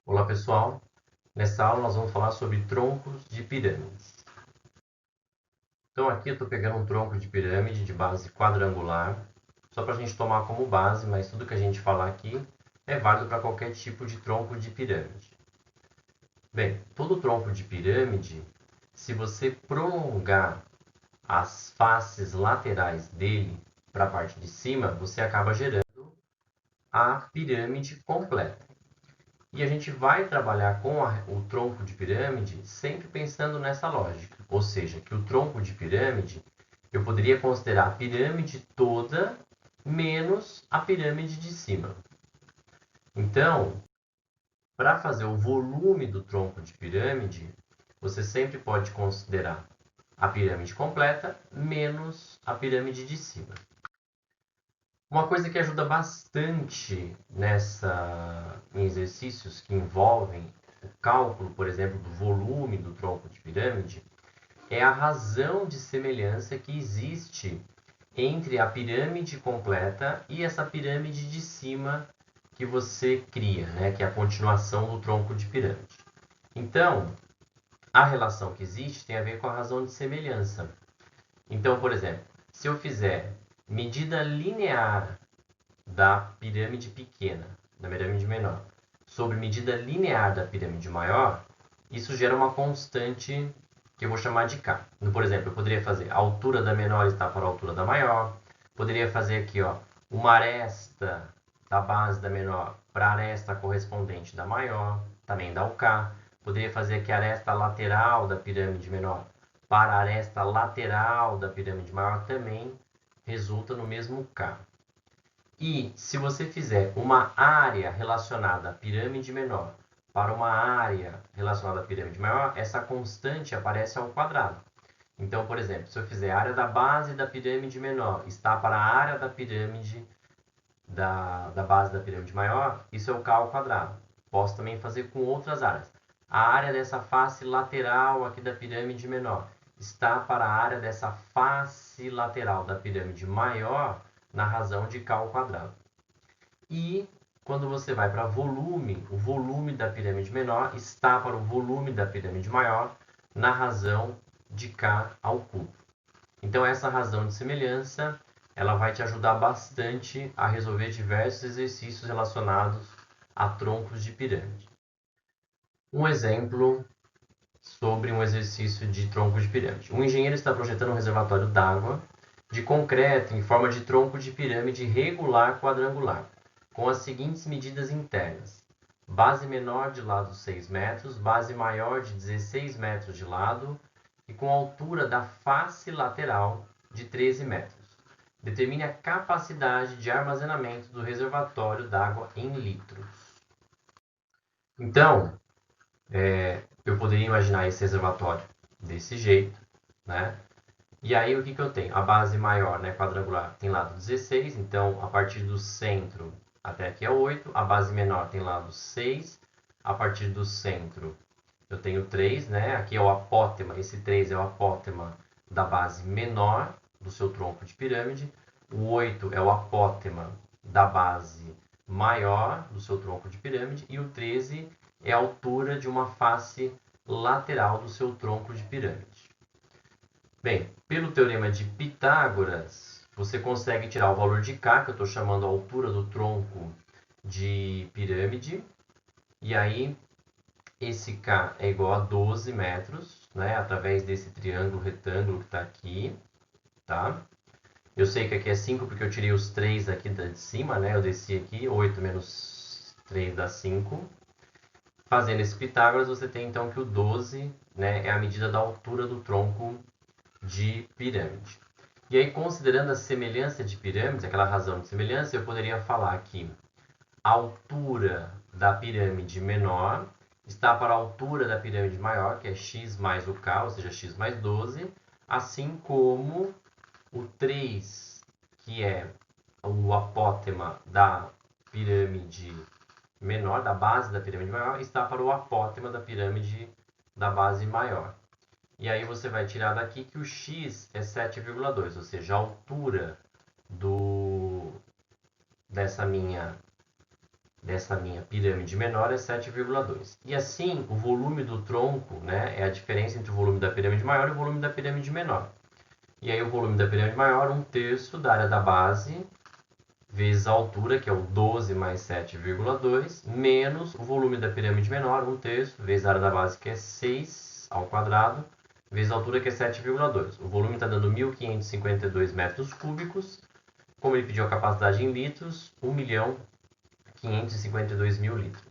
Olá pessoal, nessa aula nós vamos falar sobre troncos de pirâmides. Então aqui eu estou pegando um tronco de pirâmide de base quadrangular, só para a gente tomar como base, mas tudo que a gente falar aqui é válido para qualquer tipo de tronco de pirâmide. Bem, todo tronco de pirâmide, se você prolongar as faces laterais dele para a parte de cima, você acaba gerando a pirâmide completa. E a gente vai trabalhar com o tronco de pirâmide sempre pensando nessa lógica. Ou seja, que o tronco de pirâmide, eu poderia considerar a pirâmide toda menos a pirâmide de cima. Então, para fazer o volume do tronco de pirâmide, você sempre pode considerar a pirâmide completa menos a pirâmide de cima. Uma coisa que ajuda bastante em exercícios que envolvem o cálculo, por exemplo, do volume do tronco de pirâmide, é a razão de semelhança que existe entre a pirâmide completa e essa pirâmide de cima que você cria, né? Que é a continuação do tronco de pirâmide. Então, a relação que existe tem a ver com a razão de semelhança. Então, por exemplo, se eu fizer medida linear da pirâmide pequena, da pirâmide menor, sobre medida linear da pirâmide maior, isso gera uma constante que eu vou chamar de K. Por exemplo, eu poderia fazer a altura da menor está para a altura da maior, poderia fazer aqui uma aresta da base da menor para a aresta correspondente da maior, também dá o K. Poderia fazer aqui a aresta lateral da pirâmide menor para a aresta lateral da pirâmide maior, também resulta no mesmo K. E se você fizer uma área relacionada à pirâmide menor para uma área relacionada à pirâmide maior, essa constante aparece ao quadrado. Então, por exemplo, se eu fizer a área da base da pirâmide menor está para a área da pirâmide da base da pirâmide maior, isso é o K ao quadrado. Posso também fazer com outras áreas. A área dessa face lateral aqui da pirâmide menor está para a área dessa face lateral da pirâmide maior na razão de K ao quadrado. E quando você vai para volume, o volume da pirâmide menor está para o volume da pirâmide maior na razão de K ao cubo. Então essa razão de semelhança, ela vai te ajudar bastante a resolver diversos exercícios relacionados a troncos de pirâmide. Um exemplo sobre um exercício de tronco de pirâmide. Um engenheiro está projetando um reservatório d'água de concreto em forma de tronco de pirâmide regular quadrangular, com as seguintes medidas internas: base menor de lado 6 metros, base maior de 16 metros de lado e com altura da face lateral de 13 metros. Determine a capacidade de armazenamento do reservatório d'água em litros. Então, eu poderia imaginar esse reservatório desse jeito, né? E aí o que eu tenho? A base maior, né, quadrangular, tem lado 16, então a partir do centro até aqui é 8. A base menor tem lado 6, a partir do centro eu tenho 3, né? Aqui é o apótema, esse 3 é o apótema da base menor do seu tronco de pirâmide. O 8 é o apótema da base maior do seu tronco de pirâmide. E o 13 é a altura de uma face lateral do seu tronco de pirâmide. Bem, pelo teorema de Pitágoras, você consegue tirar o valor de K, que eu estou chamando a altura do tronco de pirâmide. E aí, esse K é igual a 12 metros, né? Através desse triângulo retângulo que está aqui, tá? Eu sei que aqui é 5 porque eu tirei os 3 aqui de cima, né? Eu desci aqui, 8 menos 3 dá 5. Fazendo esse Pitágoras, você tem então que o 12, né, é a medida da altura do tronco de pirâmide. E aí, considerando a semelhança de pirâmides, aquela razão de semelhança, eu poderia falar que a altura da pirâmide menor está para a altura da pirâmide maior, que é x mais o k, ou seja, x mais 12, assim como o 3, que é o apótema da pirâmide menor, da base da pirâmide maior, está para o apótema da pirâmide da base maior. E aí você vai tirar daqui que o x é 7,2, ou seja, a altura dessa minha dessa minha pirâmide menor é 7,2. E assim, o volume do tronco, né, é a diferença entre o volume da pirâmide maior e o volume da pirâmide menor. E aí o volume da pirâmide maior, 1/3 da área da base, vezes a altura, que é o 12 mais 7,2, menos o volume da pirâmide menor, 1/3, vezes a área da base, que é 6 ao quadrado, vezes a altura, que é 7,2. O volume está dando 1.552 metros cúbicos. Como ele pediu a capacidade em litros, 1.552.000 litros.